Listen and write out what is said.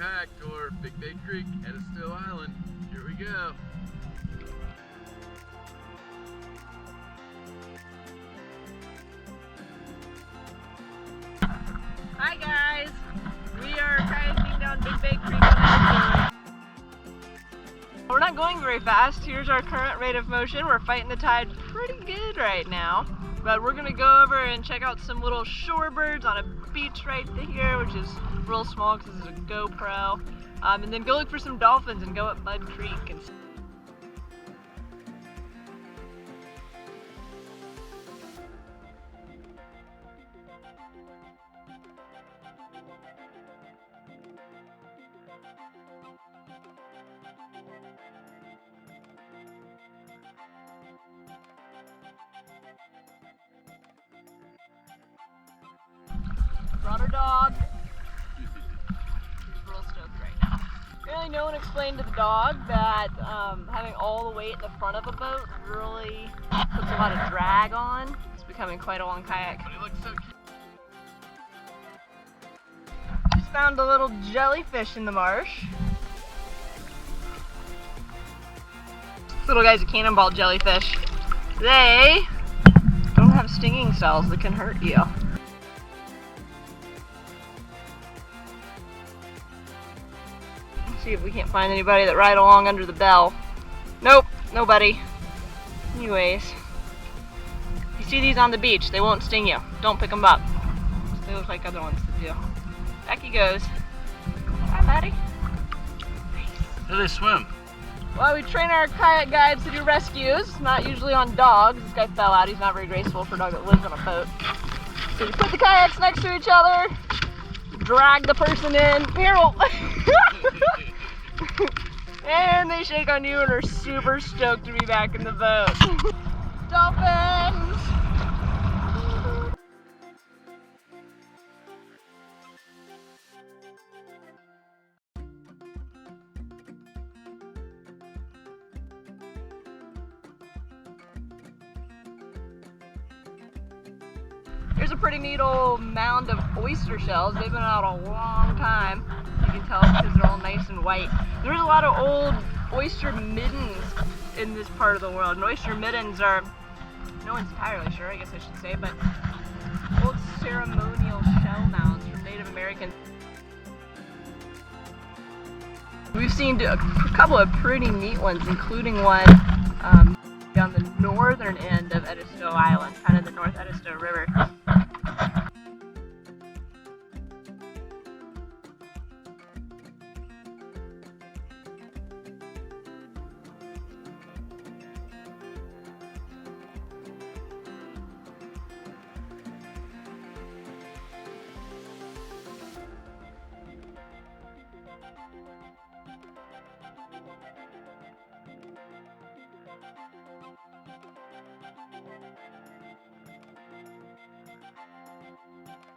kayak tour, Big Bay Creek, Edisto Island. Here we go. Hi guys, we are kayaking down Big Bay Creek on the We're not going very fast. Here's our current rate of motion. We're fighting the tide pretty good right now. But we're gonna go over and check out some little shorebirds on a beach right here, which is real small because it's a GoPro. And then go look for some dolphins and go up Mud Creek. And brought our dog. He's real stoked right now. Apparently no one explained to the dog that having all the weight in the front of a boat really puts a lot of drag on. It's becoming quite a long kayak. But he looks so cute. Just found a little jellyfish in the marsh. This little guy's a cannonball jellyfish. They don't have stinging cells that can hurt you. See if we can't find anybody that ride along under the bell. Nope, nobody. Anyways, if you see these on the beach, they won't sting you. Don't pick them up. They look like other ones that do. Back he goes. Hi, buddy. How do they swim? Well, we train our kayak guides to do rescues, not usually on dogs. This guy fell out. He's not very graceful for a dog that lives on a boat. So we put the kayaks next to each other, drag the person in. Carol! And they shake on you and are super stoked to be back in the boat. Dolphins! Here's a pretty neat old mound of oyster shells. They've been out a long time. You can tell because they're all nice and white. There's a lot of old oyster middens in this part of the world. And oyster middens are, no one's entirely sure, I guess I should say, but old ceremonial shell mounds from Native Americans. We've seen a couple of pretty neat ones, including one down the northern end of Edisto Island, kind of the North Edisto River.